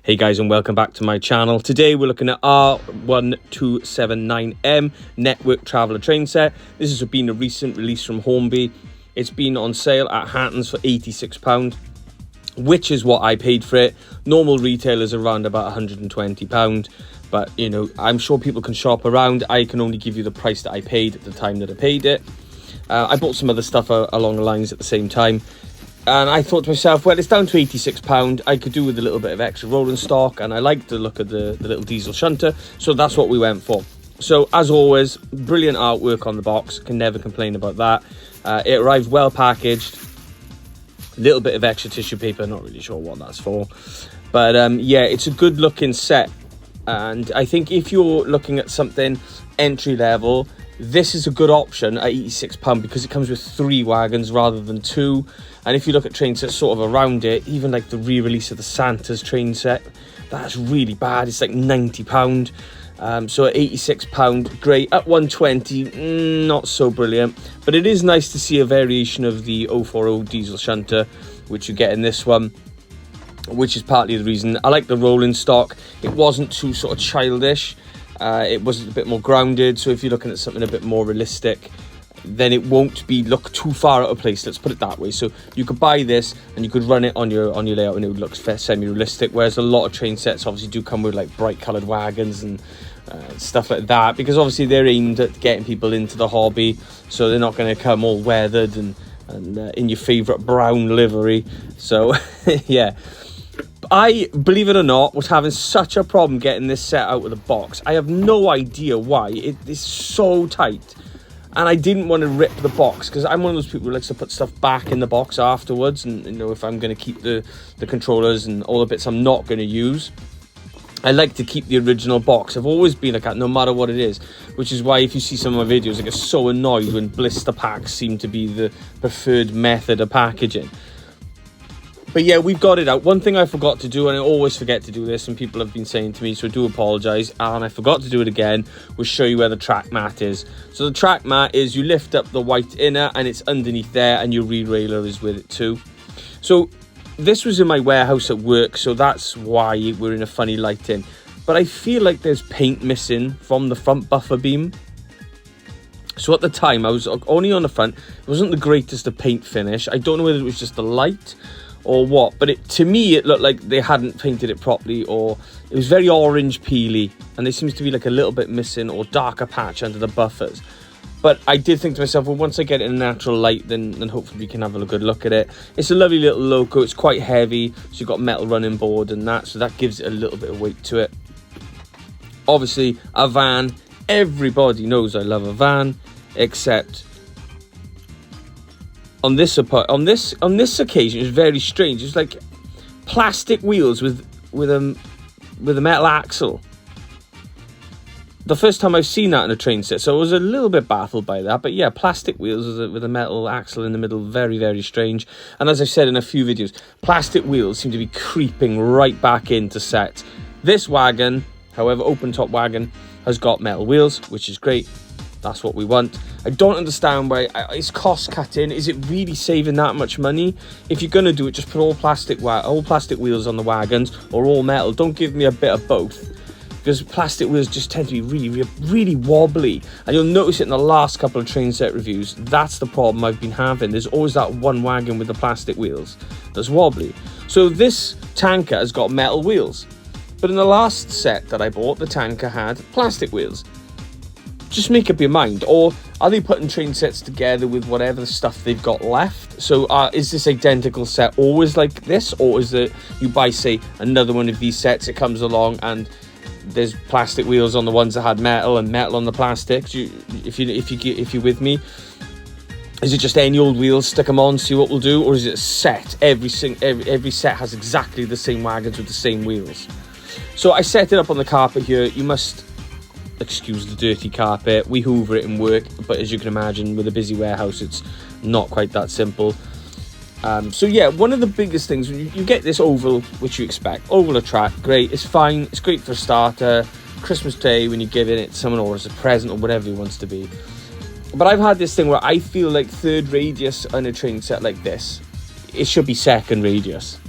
Hey guys, and welcome back to my channel. Today we're looking at R1279M Network Traveller train set. This has been a recent release from Hornby. It's been on sale at Hattons for £86, which is what I paid for it. Normal retail is around about £120, but you know, I'm sure people can shop around. I can only give you the price that I paid at the time that I paid it. I bought some other stuff along the lines at the same time. And I thought to myself, well, it's down to £86. I could do with a little bit of extra rolling stock, and I like the look of the little diesel shunter, so that's what we went for. So, as always, brilliant artwork on the box. Can never complain about that. It arrived well packaged. A little bit of extra tissue paper, not really sure what that's for. But, yeah, it's a good-looking set. And I think if you're looking at something entry-level, this is a good option at £86 because it comes with 3 wagons rather than 2. And if you look at train sets sort of around it, even like the re-release of the Santa's train set, that's really bad. It's like £90. So at £86, great. At £120, not so brilliant. But it is nice to see a variation of the 040 diesel shunter, which you get in this one, which is partly the reason. I like the rolling stock. It wasn't too sort of childish. It was a bit more grounded, so if you're looking at something a bit more realistic, then it won't look too far out of place, let's put it that way. So you could buy this and you could run it on your layout and it would look semi-realistic, whereas a lot of train sets obviously do come with like bright coloured wagons and stuff like that, because obviously they're aimed at getting people into the hobby, so they're not going to come all weathered and in your favourite brown livery. So yeah, I, believe it or not, was having such a problem getting this set out of the box. I have no idea why. It is so tight. And I didn't want to rip the box because I'm one of those people who likes to put stuff back in the box afterwards. And, you know, if I'm going to keep the controllers and all the bits I'm not going to use, I like to keep the original box. I've always been like that, no matter what it is. Which is why if you see some of my videos, I get so annoyed when blister packs seem to be the preferred method of packaging. But yeah, we've got it out. One thing I forgot to do, and I always forget to do this, and people have been saying to me, so I do apologise, and I forgot to do it again, was show you where the track mat is. So the track mat is, you lift up the white inner, and it's underneath there, and your re-railer is with it too. So this was in my warehouse at work, so that's why we're in a funny lighting. But I feel like there's paint missing from the front buffer beam. So at the time, I was only on the front. It wasn't the greatest of paint finish. I don't know whether it was just the light or what, but to me it looked like they hadn't painted it properly, or it was very orange peely, and there seems to be like a little bit missing or darker patch under the buffers. But I did think to myself, well, once I get it in natural light, then hopefully we can have a good look at it. It's a lovely little loco. It's quite heavy, so you've got metal running board and that, so that gives it a little bit of weight to it. Obviously a van, everybody knows I love a van, except on this occasion, it's very strange. It's like plastic wheels with a metal axle. The first time I've seen that in a train set, so I was a little bit baffled by that. But yeah, plastic wheels with a metal axle in the middle, very, very strange. And as I've said in a few videos, plastic wheels seem to be creeping right back into sets. This wagon, however, open top wagon, has got metal wheels, which is great. That's what we want. I don't understand why it's cost cutting. Is it really saving that much money? If you're gonna do it, just put all plastic wheels on the wagons, or all metal. Don't give me a bit of both, because plastic wheels just tend to be really, really wobbly. And you'll notice it in the last couple of train set reviews. That's the problem I've been having. There's always that one wagon with the plastic wheels that's wobbly. So this tanker has got metal wheels, but in the last set that I bought, the tanker had plastic wheels. Just make up your mind. Or are they putting train sets together with whatever stuff they've got left? So is this identical set always like this, or is it you buy, say, another one of these sets, it comes along and there's plastic wheels on the ones that had metal and metal on the plastics? If you're with me, is it just any old wheels, stick them on, see what we'll do, or is it a set? Every set has exactly the same wagons with the same wheels. So I set it up on the carpet here. You must excuse the dirty carpet. We hoover it in work, but as you can imagine, with a busy warehouse, it's not quite that simple. So yeah, one of the biggest things, when you get this oval, which you expect, oval of track, great, it's fine, it's great for a starter, Christmas Day when you're giving it to someone, or as a present, or whatever it wants to be. But I've had this thing where I feel like third radius on a train set like this, it should be second radius.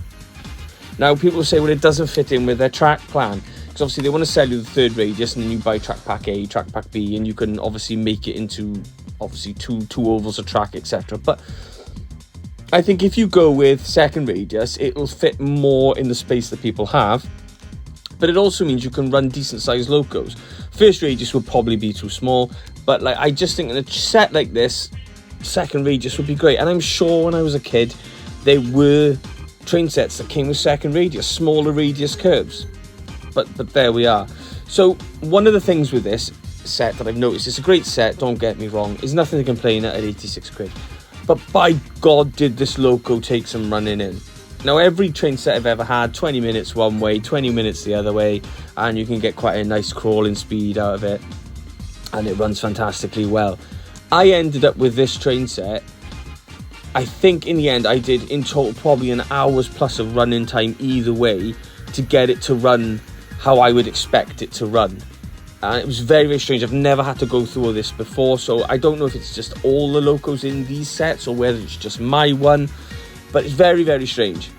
Now, people say, well, it doesn't fit in with their track plan. Because obviously they want to sell you the third radius, and then you buy track pack A, track pack B, and you can obviously make it into, obviously, two ovals of track, etc. But I think if you go with second radius, it will fit more in the space that people have. But it also means you can run decent sized locos. First radius would probably be too small, but like I just think in a set like this, second radius would be great. And I'm sure when I was a kid, there were train sets that came with second radius, smaller radius curves. But there we are. So one of the things with this set that I've noticed, it's a great set, don't get me wrong, is nothing to complain at 86 quid. But by God, did this loco take some running in. Now, every train set I've ever had, 20 minutes one way, 20 minutes the other way, and you can get quite a nice crawling speed out of it, and it runs fantastically well. I ended up with this train set, I think in the end I did in total probably an hour's plus of running time either way to get it to run how I would expect it to run. And it was very, very strange. I've never had to go through all this before, so I don't know if it's just all the locos in these sets or whether it's just my one. But it's very, very strange.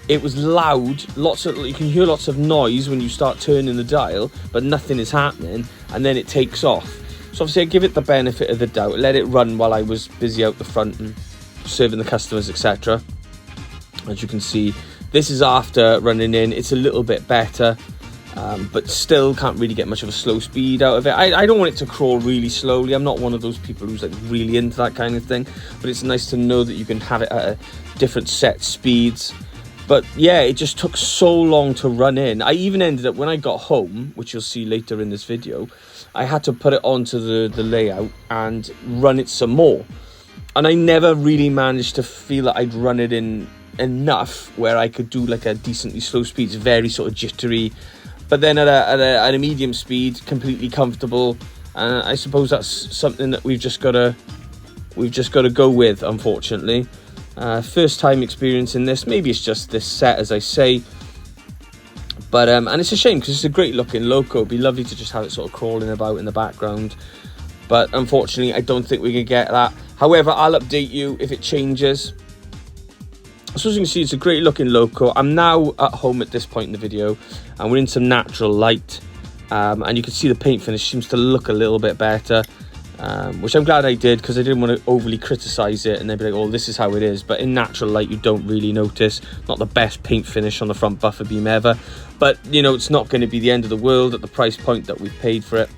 It was loud, you can hear lots of noise when you start turning the dial, but nothing is happening, and then it takes off. So obviously I give it the benefit of the doubt, let it run while I was busy out the front and serving the customers, etc. As you can see, this is after running in. It's a little bit better, but still can't really get much of a slow speed out of it. I don't want it to crawl really slowly. I'm not one of those people who's like really into that kind of thing, but it's nice to know that you can have it at different set speeds. But yeah, it just took so long to run in. I even ended up, when I got home, which you'll see later in this video, I had to put it onto the layout and run it some more. And I never really managed to feel that I'd run it in enough where I could do like a decently slow speed. It's very sort of jittery, but then at a medium speed, completely comfortable. And I suppose that's something that we've just got to go with, unfortunately. First time experiencing this. Maybe it's just this set, as I say, but and it's a shame because it's a great looking loco. It'd be lovely to just have it sort of crawling about in the background, but unfortunately I don't think we can get that. However, I'll update you if it changes. So as you can see, it's a great looking loco. I'm now at home at this point in the video, and we're in some natural light, and you can see the paint finish seems to look a little bit better. Which I'm glad I did, because I didn't want to overly criticise it and then be like, oh, this is how it is. But in natural light, you don't really notice. Not the best paint finish on the front buffer beam ever. But, you know, it's not going to be the end of the world at the price point that we've paid for it.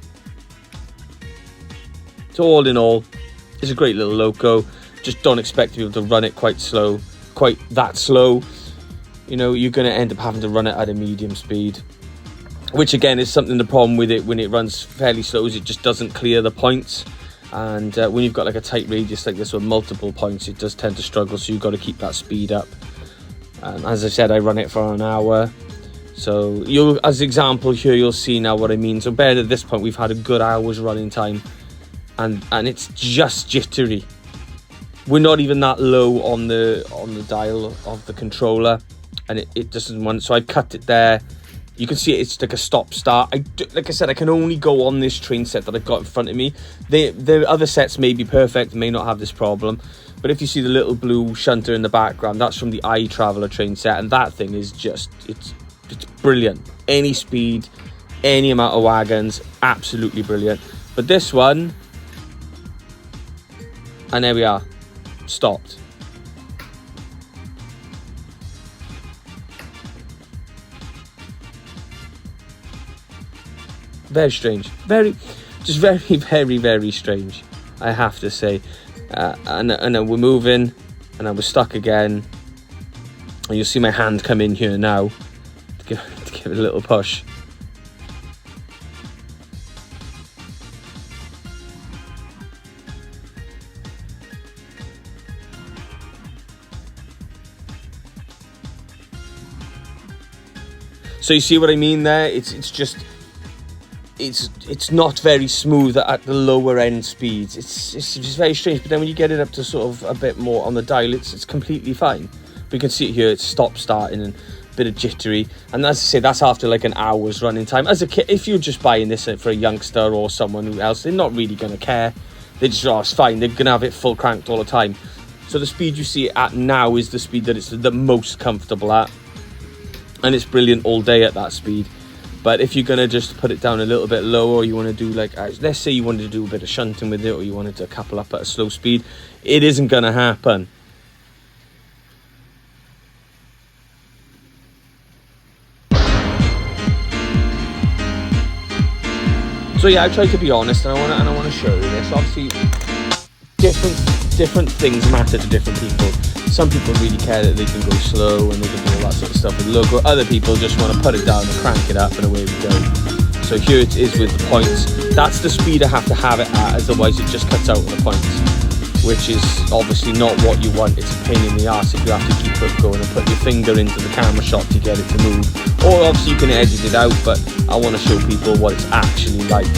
So all in all, it's a great little loco. Just don't expect to be able to run it quite that slow. You know, you're going to end up having to run it at a medium speed. Which again is something, the problem with it when it runs fairly slow is it just doesn't clear the points. And when you've got like a tight radius like this with multiple points, it does tend to struggle, so you've got to keep that speed up. As I said, I run it for an hour. So you'll, as example here, you'll see now what I mean. So bear at this point, we've had a good hour's running time, and it's just jittery. We're not even that low on the dial of the controller, and it doesn't want, so I've cut it there. You can see it's like a stop-start. Like I said, I can only go on this train set that I've got in front of me. The other sets may be perfect, may not have this problem. But if you see the little blue shunter in the background, that's from the iTraveler train set. And that thing is just, it's brilliant. Any speed, any amount of wagons, absolutely brilliant. But this one, and there we are, stopped. Very strange, very, very strange, I have to say. And then we're moving, and then we're stuck again, and you'll see my hand come in here now to give it a little push. So you see what I mean there? It's just, it's not very smooth at the lower end speeds. It's just very strange. But then when you get it up to sort of a bit more on the dial, it's completely fine. But you can see it here, it's stop starting and a bit of jittery. And as I say, that's after like an hour's running time. As a kid, if you're just buying this for a youngster or someone else, they're not really going to care. They just, oh, it's fine. They're going to have it full cranked all the time. So the speed you see it at now is the speed that it's the most comfortable at. and it's brilliant all day at that speed. But if you're gonna just put it down a little bit lower, or you want to do like, let's say you wanted to do a bit of shunting with it, or you wanted to couple up at a slow speed, it isn't gonna happen. So yeah, I try to be honest, and I want to show you this. Obviously, different things matter to different people. Some people really care that they can go slow and they can do all that sort of stuff with the logo. Other people just want to put it down and crank it up, and away we go. So here it is with the points. That's the speed I have to have it at, otherwise it just cuts out the points, which is obviously not what you want. It's a pain in the ass if you have to keep it going and put your finger into the camera shot to get it to move. Or obviously you can edit it out, but I want to show people what it's actually like,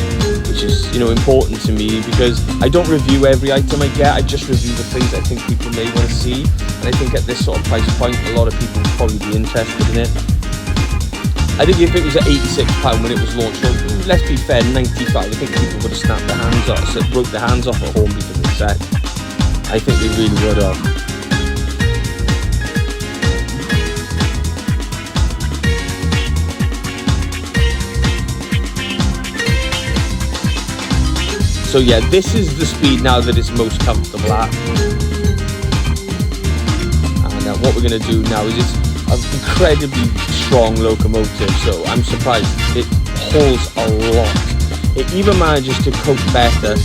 which is, you know, important to me, because I don't review every item I get. I just review the things I think people may want to see, and I think at this sort of price point, a lot of people would probably be interested in it. I think if it was at £86 when it was launched, well, let's be fair, 95, I think people would have snapped their hands off, so broke their hands off at Hornby for this set. I think they really would have. So yeah, this is the speed now that it's most comfortable at. And what we're going to do now is it's an incredibly strong locomotive, so I'm surprised it hauls a lot. It even manages to cope better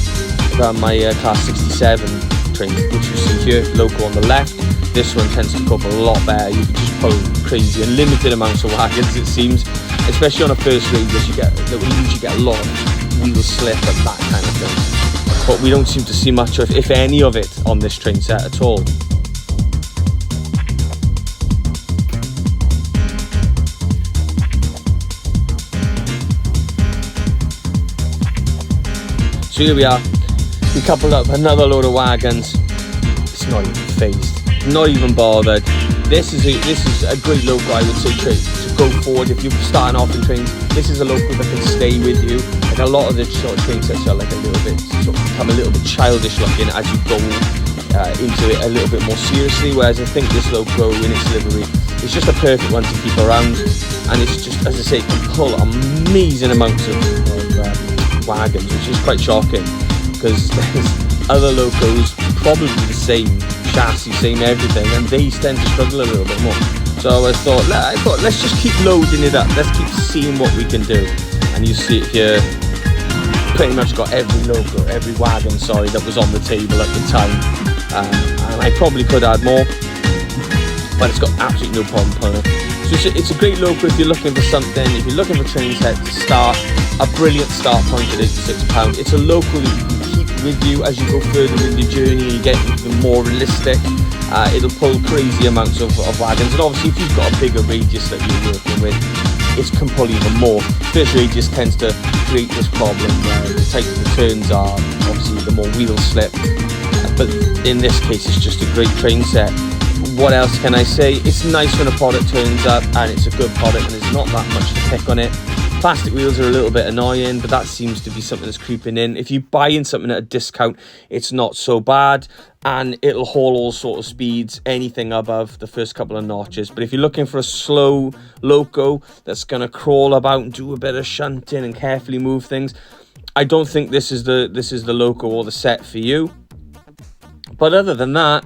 than my Class 67 train, which you see here, loco on the left. This one tends to cope a lot better. You can just pull crazy, unlimited amounts of wagons, it seems. Especially on a first radius, you usually get a lot of wheel slip and that kind of thing. But we don't seem to see much of, if any of it, on this train set at all. So here we are. We coupled up another load of wagons. It's not even phased, not even bothered. This is a great loco, I would say, to go forward if you're starting off in trains. This is a loco that can stay with you. Like a lot of the sort of train sets are like a little bit, sort of become a little bit childish looking as you go into it a little bit more seriously. Whereas I think this loco in its livery is just a perfect one to keep around, and it's just, as I say, it can pull amazing amounts of wagons, which is quite shocking, because there's other locos probably the same chassis, same everything, and they tend to struggle a little bit more. So I thought let's just keep loading it up, let's keep seeing what we can do. And you see it here, pretty much got every wagon, sorry, that was on the table at the time, and I probably could add more, but it's got absolutely no problem pulling it. So it's a great loco if you're looking for something, if you're looking for train set to start. A brilliant start point at £86. It's a loco that you can keep with you as you go further with your journey and you get even more realistic. It'll pull crazy amounts of wagons, and obviously if you've got a bigger radius that you're working with, it can pull even more. First radius tends to create this problem where the tighter the turns are, obviously the more wheel slip, but in this case it's just a great train set. What else can I say? It's nice when a product turns up and it's a good product and there's not that much to pick on it. Plastic wheels are a little bit annoying, but that seems to be something that's creeping in. If you buy in something at a discount, it's not so bad, and it'll haul all sort of speeds, anything above the first couple of notches. But if you're looking for a slow loco that's going to crawl about and do a bit of shunting and carefully move things, I don't think this is the loco or the set for you. But other than that,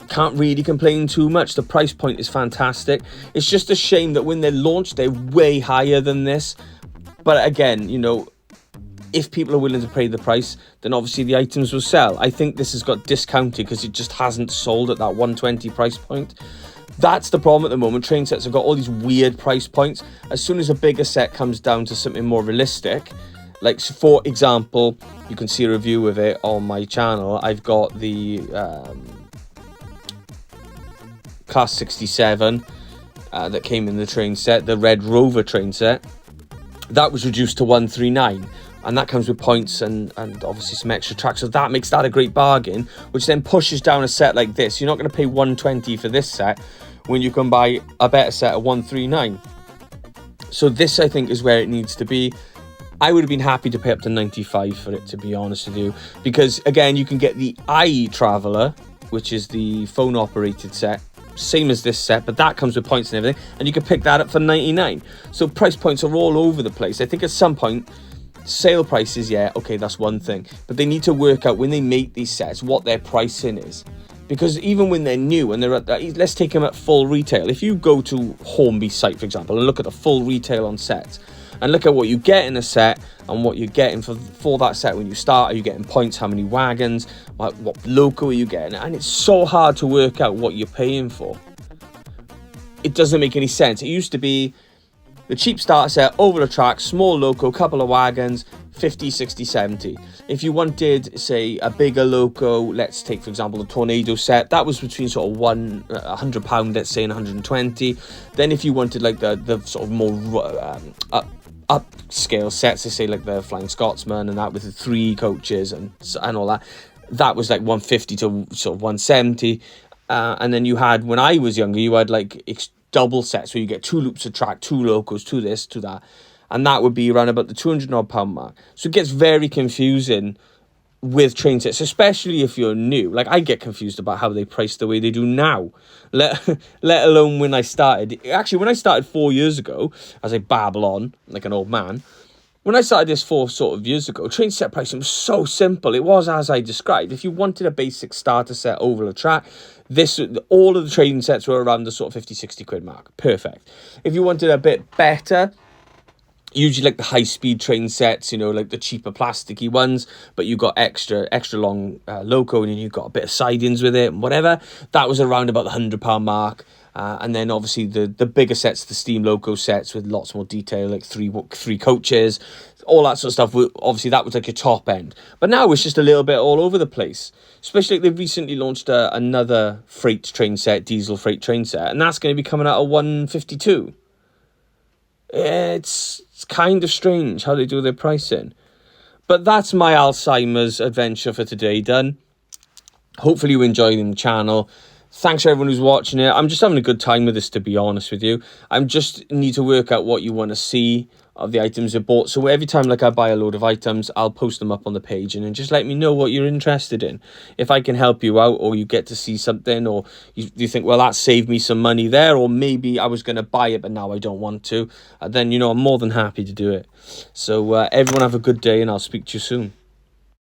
can't really complain too much. The price point is fantastic. It's just a shame that when they're launched, they're way higher than this. But again, you know, if people are willing to pay the price, then obviously the items will sell. I think this has got discounted because it just hasn't sold at that 120 price point. That's the problem at the moment. Train sets have got all these weird price points. As soon as a bigger set comes down to something more realistic, like for example, you can see a review of it on my channel. I've got the Class 67 that came in the train set, the Red Rover train set. That was reduced to 139, and that comes with points and obviously some extra tracks, so that makes that a great bargain, which then pushes down a set like this. You're not going to pay 120 for this set when you can buy a better set at 139. So this, I think, is where it needs to be. I would have been happy to pay up to 95 for it, to be honest with you, because again, you can get the iTraveler, which is the phone operated set, same as this set, but that comes with points and everything, and you can pick that up for 99. So price points are all over the place. I think at some point, sale prices, yeah, okay, that's one thing, but they need to work out when they make these sets what their pricing is. Because even when they're new and they're at, let's take them at full retail. If you go to Hornby's site, for example, and look at the full retail on sets, and look at what you get in a set and what you're getting for that set when you start. Are you getting points? How many wagons? What loco are you getting? And it's so hard to work out what you're paying for. It doesn't make any sense. It used to be the cheap starter set, over the track, small loco, couple of wagons, 50, 60, 70. If you wanted, say, a bigger loco, let's take, for example, the Tornado set, that was between sort of £100, let's say, and 120. Then if you wanted, like, the sort of more upscale sets, let's say, like the Flying Scotsman and that with the 3 coaches and all that, that was like 150 to sort of 170. And then you had, when I was younger, you had, like, double sets where you get 2 loops of track, 2 locos, 2 this, 2 that, and that would be around about the £200 odd mark. So it gets very confusing with train sets, especially if you're new. Like, I get confused about how they price the way they do now, let alone when I started. Actually, when I started 4 years ago, as I babble on like an old man, when I started this 4 sort of years ago, train set pricing was so simple. It was as I described. If you wanted a basic starter set over the track, all of the train sets were around the sort of 50, 60 quid mark. Perfect. If you wanted a bit better, usually like the high-speed train sets, you know, like the cheaper plasticky ones, but you got extra long loco, and you got a bit of sidings with it and whatever, that was around about the £100 mark. And then obviously the bigger sets, the steam loco sets with lots more detail, like three coaches, all that sort of stuff. Obviously that was like your top end. But now it's just a little bit all over the place. Especially like they've recently launched another freight train set, diesel freight train set, and that's going to be coming out at 152. It's kind of strange how they do their pricing. But that's my Alzheimer's adventure for today done. Hopefully you enjoyed the channel. Thanks for everyone who's watching it. I'm just having a good time with this, to be honest with you. I just need to work out what you want to see of the items you bought. So every time like I buy a load of items, I'll post them up on the page, and then just let me know what you're interested in. If I can help you out, or you get to see something, or you think, well, that saved me some money there, or maybe I was going to buy it, but now I don't want to, then, you know, I'm more than happy to do it. So everyone have a good day, and I'll speak to you soon.